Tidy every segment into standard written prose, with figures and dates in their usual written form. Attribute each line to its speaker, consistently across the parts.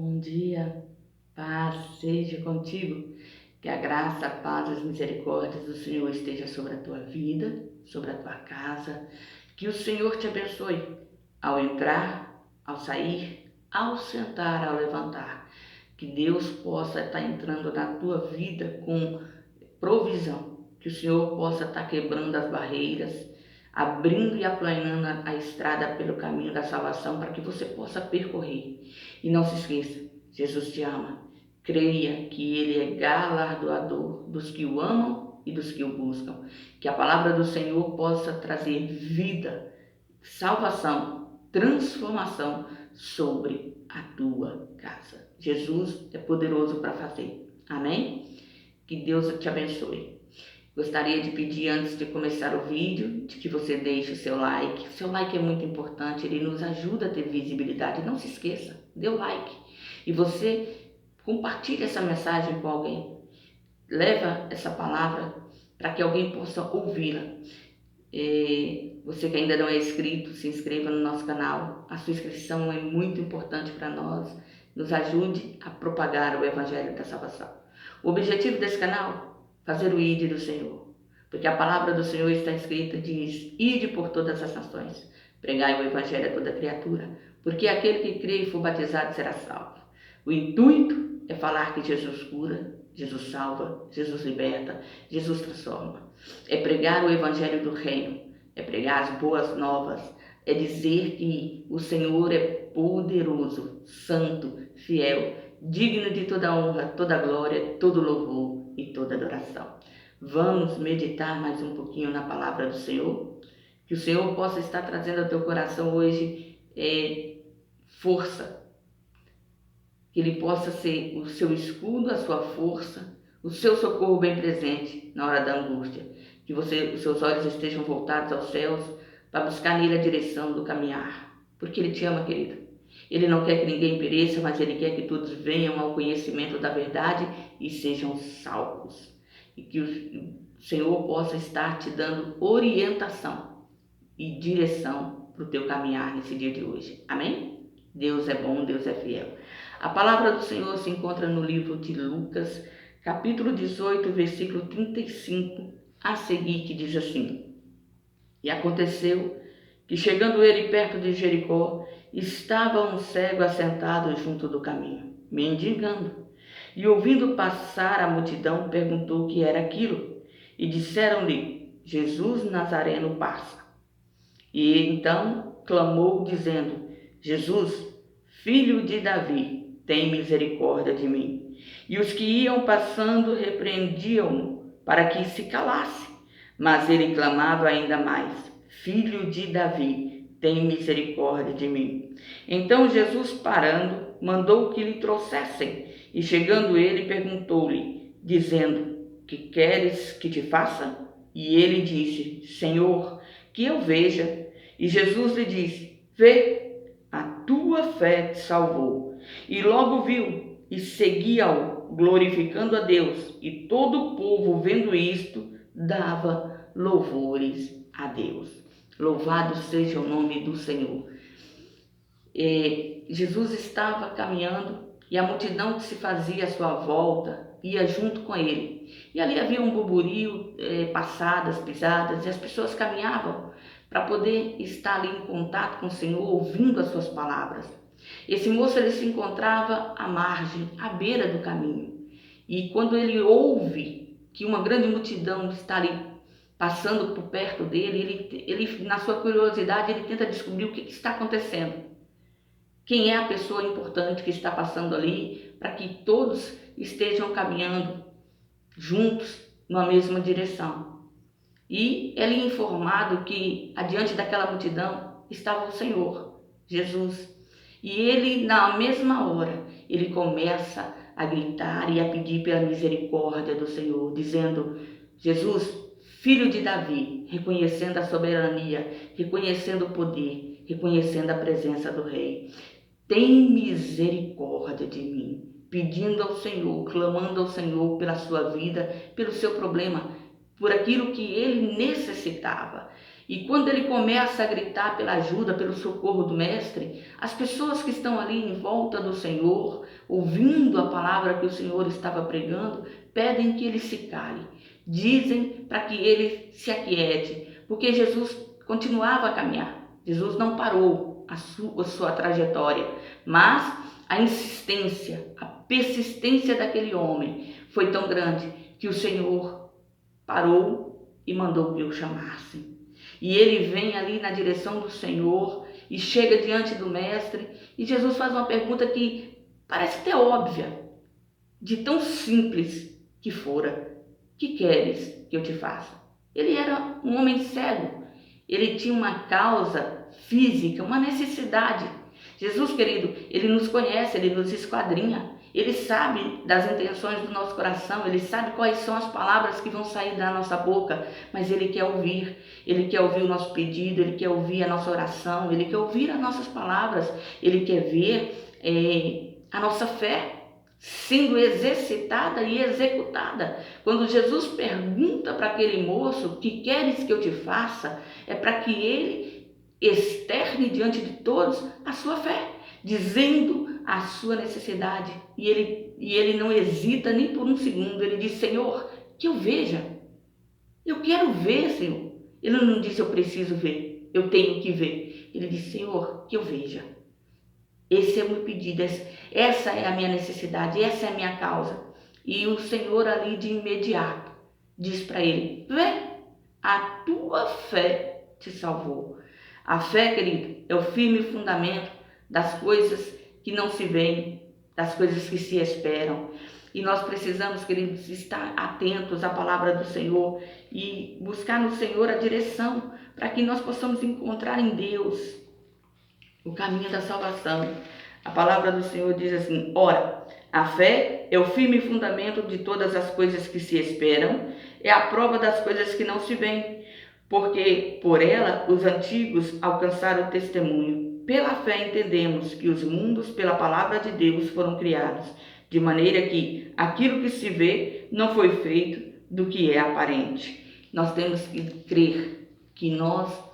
Speaker 1: Bom dia, paz seja contigo. Que a graça, a paz e as misericórdias do Senhor esteja sobre a tua vida, sobre a tua casa. Que o Senhor te abençoe ao entrar, ao sair, ao sentar, ao levantar. Que Deus possa estar entrando na tua vida com provisão. Que o Senhor possa estar quebrando as barreiras, abrindo e aplanando a estrada pelo caminho da salvação para que você possa percorrer. E não se esqueça, Jesus te ama. Creia que Ele é galardoador dos que o amam e dos que o buscam. Que a palavra do Senhor possa trazer vida, salvação, transformação sobre a tua casa. Jesus é poderoso para fazer. Amém? Que Deus te abençoe. Gostaria de pedir, antes de começar o vídeo, de que você deixe o seu like. O seu like é muito importante, ele nos ajuda a ter visibilidade. Não se esqueça, dê o like. E você compartilhe essa mensagem com alguém. Leva essa palavra para que alguém possa ouvi-la. Você que ainda não é inscrito, se inscreva no nosso canal. A sua inscrição é muito importante para nós. Nos ajude a propagar o Evangelho da Salvação. O objetivo desse canal fazer o ID do Senhor, porque a palavra do Senhor está escrita, diz: ide por todas as nações, pregai o Evangelho a toda criatura, porque aquele que crê e for batizado será salvo. O intuito é falar que Jesus cura, Jesus salva, Jesus liberta, Jesus transforma. É pregar o Evangelho do Reino, é pregar as boas novas, é dizer que o Senhor é poderoso, santo, fiel, digno de toda honra, toda glória, todo louvor e toda adoração. Vamos meditar mais um pouquinho na palavra do Senhor? Que o Senhor possa estar trazendo ao teu coração hoje força. Que Ele possa ser o seu escudo, a sua força, o seu socorro bem presente na hora da angústia. Que os seus olhos estejam voltados aos céus para buscar nele a direção do caminhar. Porque Ele te ama, querida. Ele não quer que ninguém pereça, mas Ele quer que todos venham ao conhecimento da verdade e sejam salvos. E que o Senhor possa estar te dando orientação e direção para o teu caminhar nesse dia de hoje. Amém? Deus é bom, Deus é fiel. A palavra do Senhor se encontra no livro de Lucas, capítulo 18, versículo 35, a seguir, que diz assim: E aconteceu que, chegando ele perto de Jericó, estava um cego assentado junto do caminho, mendigando. E ouvindo passar a multidão, perguntou o que era aquilo. E disseram-lhe: Jesus Nazareno passa. E então clamou, dizendo: Jesus, filho de Davi, tem misericórdia de mim. E os que iam passando repreendiam-no para que se calasse. Mas ele clamava ainda mais: Filho de Davi, tem misericórdia de mim. Então Jesus, parando, mandou que lhe trouxessem. E chegando ele, perguntou-lhe, dizendo: Que queres que te faça? E ele disse: Senhor, que eu veja. E Jesus lhe disse: Vê, a tua fé te salvou. E logo viu e seguia-o, glorificando a Deus. E todo o povo, vendo isto, dava louvores a Deus. Louvado seja o nome do Senhor. Jesus estava caminhando e a multidão que se fazia à sua volta ia junto com ele. E ali havia um burburinho, passadas, pisadas, e as pessoas caminhavam para poder estar ali em contato com o Senhor, ouvindo as suas palavras. Esse moço, ele se encontrava à margem, à beira do caminho. E quando ele ouve que uma grande multidão está ali passando por perto dele, ele na sua curiosidade, ele tenta descobrir o que está acontecendo. Quem é a pessoa importante que está passando ali, para que todos estejam caminhando juntos na mesma direção. E ele é informado que adiante daquela multidão estava o Senhor, Jesus. E ele, na mesma hora, ele começa a gritar e a pedir pela misericórdia do Senhor, dizendo: Jesus, filho de Davi, reconhecendo a soberania, reconhecendo o poder, reconhecendo a presença do Rei. Tem misericórdia de mim, pedindo ao Senhor, clamando ao Senhor pela sua vida, pelo seu problema, por aquilo que ele necessitava. E quando ele começa a gritar pela ajuda, pelo socorro do Mestre, as pessoas que estão ali em volta do Senhor, ouvindo a palavra que o Senhor estava pregando, pedem que ele se cale. Dizem para que ele se aquiete, porque Jesus continuava a caminhar. Jesus não parou a sua trajetória, mas a insistência, a persistência daquele homem foi tão grande que o Senhor parou e mandou que o chamassem. E ele vem ali na direção do Senhor e chega diante do Mestre, e Jesus faz uma pergunta que parece até óbvia, de tão simples que fora. Que queres que eu te faça? Ele era um homem cego, ele tinha uma causa física, uma necessidade. Jesus, querido, ele nos conhece, ele nos esquadrinha, ele sabe das intenções do nosso coração, ele sabe quais são as palavras que vão sair da nossa boca, mas ele quer ouvir o nosso pedido, ele quer ouvir a nossa oração, ele quer ouvir as nossas palavras, ele quer ver a nossa fé sendo exercitada e executada. Quando Jesus pergunta para aquele moço, que queres que eu te faça? É para que ele externe diante de todos a sua fé, dizendo a sua necessidade. E ele não hesita nem por um segundo, ele diz: Senhor, que eu veja. Eu quero ver, Senhor. Ele não disse: eu preciso ver, eu tenho que ver. Ele diz: Senhor, que eu veja. Esse é o meu pedido, essa é a minha necessidade, essa é a minha causa. E o Senhor ali de imediato diz para ele: vê, a tua fé te salvou. A fé, querido, é o firme fundamento das coisas que não se veem, das coisas que se esperam. E nós precisamos, queridos, estar atentos à palavra do Senhor e buscar no Senhor a direção para que nós possamos encontrar em Deus o caminho da salvação. A palavra do Senhor diz assim: ora, a fé é o firme fundamento de todas as coisas que se esperam, é a prova das coisas que não se veem, porque por ela os antigos alcançaram o testemunho. Pela fé entendemos que os mundos pela palavra de Deus foram criados, de maneira que aquilo que se vê não foi feito do que é aparente. Nós temos que crer que nós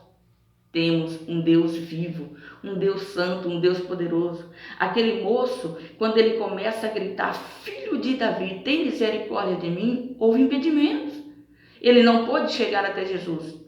Speaker 1: temos um Deus vivo, um Deus santo, um Deus poderoso. Aquele moço, quando ele começa a gritar: filho de Davi, tem misericórdia de mim, houve impedimentos. Ele não pôde chegar até Jesus.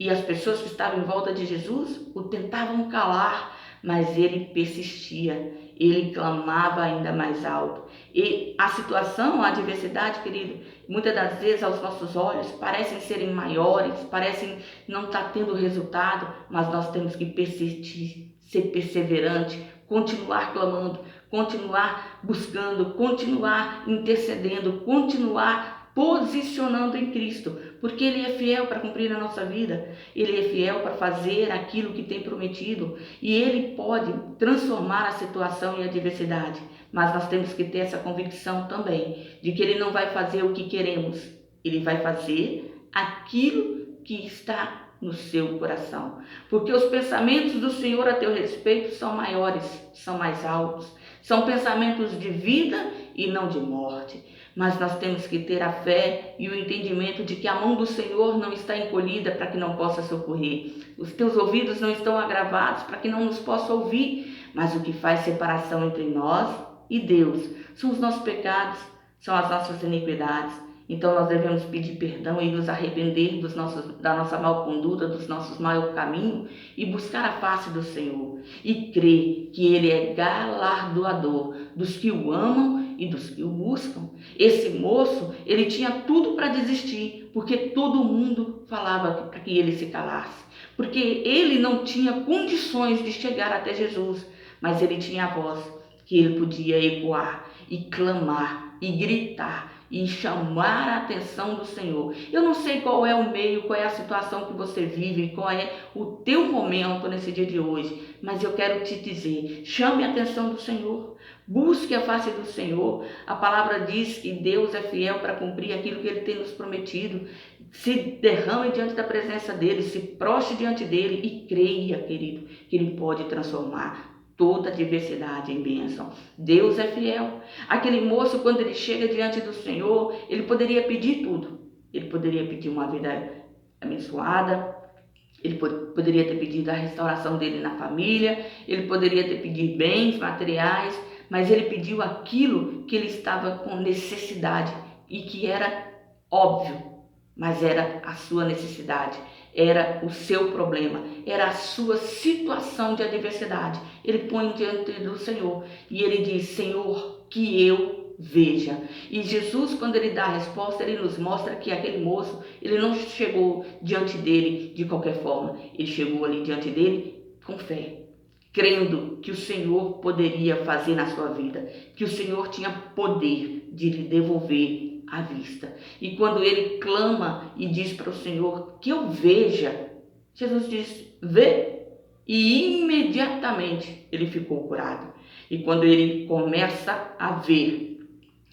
Speaker 1: E as pessoas que estavam em volta de Jesus o tentavam calar, mas ele persistia, ele clamava ainda mais alto. E a situação, a adversidade, querido, muitas das vezes aos nossos olhos parecem serem maiores, parecem não estar tendo resultado, mas nós temos que persistir, ser perseverante, continuar clamando, continuar buscando, continuar intercedendo, continuar posicionando em Cristo, porque Ele é fiel para cumprir na nossa vida, Ele é fiel para fazer aquilo que tem prometido, e Ele pode transformar a situação e a adversidade, mas nós temos que ter essa convicção também, de que Ele não vai fazer o que queremos, Ele vai fazer aquilo que está no seu coração, porque os pensamentos do Senhor a teu respeito são maiores, são mais altos, são pensamentos de vida e não de morte. Mas nós temos que ter a fé e o entendimento de que a mão do Senhor não está encolhida para que não possa socorrer. Os teus ouvidos não estão agravados para que não nos possa ouvir. Mas o que faz separação entre nós e Deus são os nossos pecados, são as nossas iniquidades. Então nós devemos pedir perdão e nos arrepender da nossa mal conduta, dos nossos maus caminhos e buscar a face do Senhor. E crer que Ele é galardoador dos que o amam e dos que o buscam. Esse moço, ele tinha tudo para desistir, porque todo mundo falava para que ele se calasse, porque ele não tinha condições de chegar até Jesus, mas ele tinha a voz que ele podia ecoar e clamar e gritar e chamar a atenção do Senhor. Eu não sei qual é o meio, qual é a situação que você vive, qual é o teu momento nesse dia de hoje, mas eu quero te dizer, chame a atenção do Senhor, busque a face do Senhor. A palavra diz que Deus é fiel para cumprir aquilo que Ele tem nos prometido. Se derrame diante da presença dEle, se prostre diante dEle e creia, querido, que Ele pode transformar toda adversidade em bênção. Deus é fiel. Aquele moço, quando ele chega diante do Senhor, ele poderia pedir tudo. Ele poderia pedir uma vida abençoada, Ele poderia ter pedido a restauração dele na família, ele poderia ter pedido bens materiais, mas ele pediu aquilo que ele estava com necessidade e que era óbvio, mas era a sua necessidade, era o seu problema, era a sua situação de adversidade. Ele põe diante do Senhor e ele diz: Senhor, que eu veja. E Jesus, quando ele dá a resposta, ele nos mostra que aquele moço, ele não chegou diante dele de qualquer forma, ele chegou ali diante dele com fé, crendo que o Senhor poderia fazer na sua vida, que o Senhor tinha poder de lhe devolver a vista. E quando ele clama e diz para o Senhor que eu veja, Jesus diz: vê. E imediatamente ele ficou curado. E quando ele começa a ver,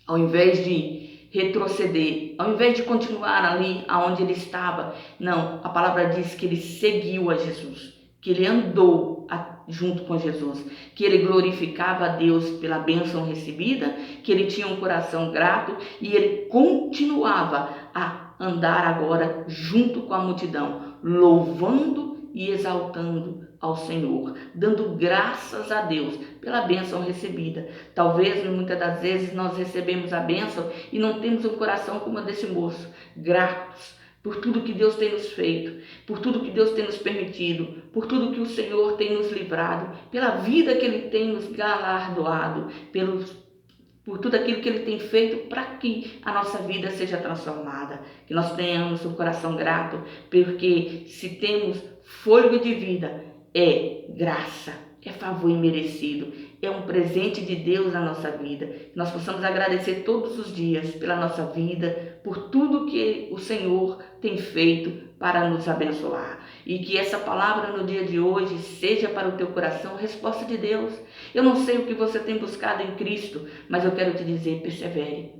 Speaker 1: ao invés de retroceder, ao invés de continuar ali aonde ele estava, não, a palavra diz que ele seguiu a Jesus, que ele andou junto com Jesus, que ele glorificava a Deus pela bênção recebida, que ele tinha um coração grato e ele continuava a andar agora junto com a multidão, louvando e exaltando ao Senhor, dando graças a Deus pela bênção recebida. Talvez muitas das vezes nós recebemos a bênção e não temos um coração como o desse moço, gratos por tudo que Deus tem nos feito, por tudo que Deus tem nos permitido, por tudo que o Senhor tem nos livrado, pela vida que Ele tem nos galardoado, por tudo aquilo que Ele tem feito para que a nossa vida seja transformada, que nós tenhamos um coração grato, porque se temos fôlego de vida, é graça, é favor imerecido, é um presente de Deus na nossa vida. Que nós possamos agradecer todos os dias pela nossa vida, por tudo que o Senhor tem feito para nos abençoar. E que essa palavra no dia de hoje seja para o teu coração resposta de Deus. Eu não sei o que você tem buscado em Cristo, mas eu quero te dizer: persevere.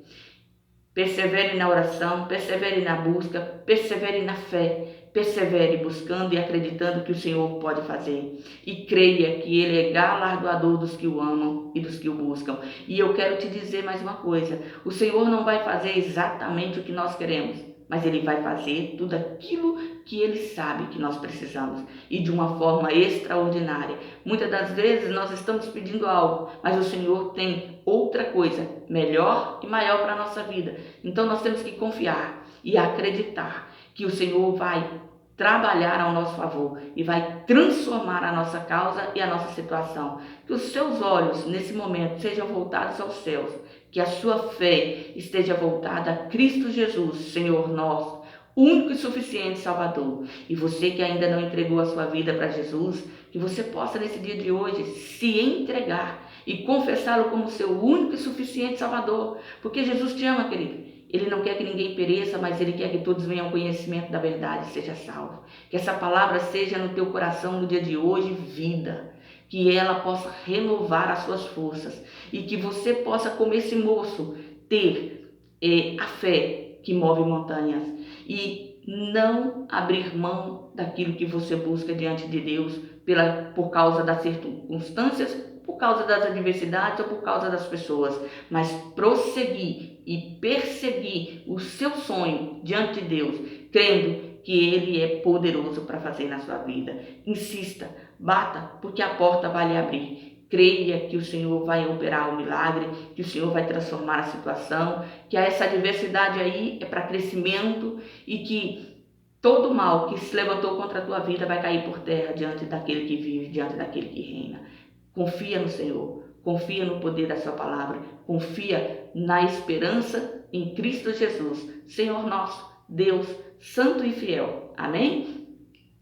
Speaker 1: Persevere na oração, persevere na busca, persevere na fé. Persevere buscando e acreditando que o Senhor pode fazer. E creia que Ele é galardoador dos que o amam e dos que o buscam. E eu quero te dizer mais uma coisa: o Senhor não vai fazer exatamente o que nós queremos, mas Ele vai fazer tudo aquilo que Ele sabe que nós precisamos, e de uma forma extraordinária. Muitas das vezes nós estamos pedindo algo, mas o Senhor tem outra coisa melhor e maior para a nossa vida. Então nós temos que confiar e acreditar que o Senhor vai trabalhar ao nosso favor e vai transformar a nossa causa e a nossa situação. Que os seus olhos nesse momento sejam voltados aos céus, que a sua fé esteja voltada a Cristo Jesus, Senhor nosso, único e suficiente Salvador. E você que ainda não entregou a sua vida para Jesus, que você possa nesse dia de hoje se entregar e confessá-lo como seu único e suficiente Salvador, porque Jesus te ama, querido. Ele não quer que ninguém pereça, mas Ele quer que todos venham ao conhecimento da verdade e seja salvo. Que essa palavra seja no teu coração no dia de hoje vida, que ela possa renovar as suas forças e que você possa, como esse moço, ter a fé que move montanhas e não abrir mão daquilo que você busca diante de Deus por causa das circunstâncias, por causa das adversidades ou por causa das pessoas, mas prosseguir e perseguir o seu sonho diante de Deus, crendo que Ele é poderoso para fazer na sua vida. Insista, bata, porque a porta vai lhe abrir. Creia que o Senhor vai operar o milagre, que o Senhor vai transformar a situação, que essa adversidade aí é para crescimento e que todo mal que se levantou contra a tua vida vai cair por terra diante daquele que vive, diante daquele que reina. Confia no Senhor, confia no poder da sua palavra, confia na esperança em Cristo Jesus, Senhor nosso, Deus santo e fiel. Amém?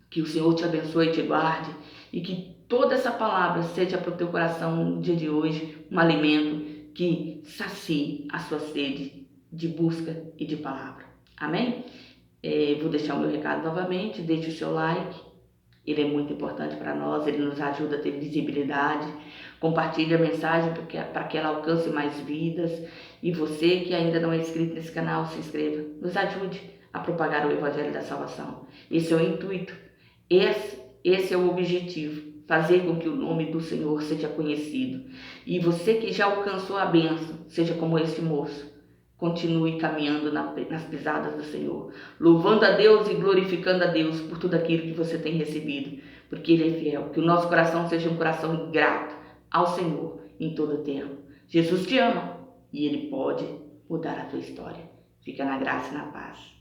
Speaker 1: Que o Senhor te abençoe e te guarde e que toda essa palavra seja para o teu coração no dia de hoje um alimento que sacie a sua sede de busca e de palavra. Amém? Vou deixar o meu recado novamente, deixe o seu like. Ele é muito importante para nós, ele nos ajuda a ter visibilidade. Compartilhe a mensagem para que ela alcance mais vidas. E você que ainda não é inscrito nesse canal, se inscreva. Nos ajude a propagar o Evangelho da Salvação. Esse é o intuito, esse é o objetivo. Fazer com que o nome do Senhor seja conhecido. E você que já alcançou a bênção, seja como esse moço. Continue caminhando nas pisadas do Senhor, louvando a Deus e glorificando a Deus por tudo aquilo que você tem recebido, porque Ele é fiel. Que o nosso coração seja um coração grato ao Senhor em todo o tempo. Jesus te ama e Ele pode mudar a tua história. Fica na graça e na paz.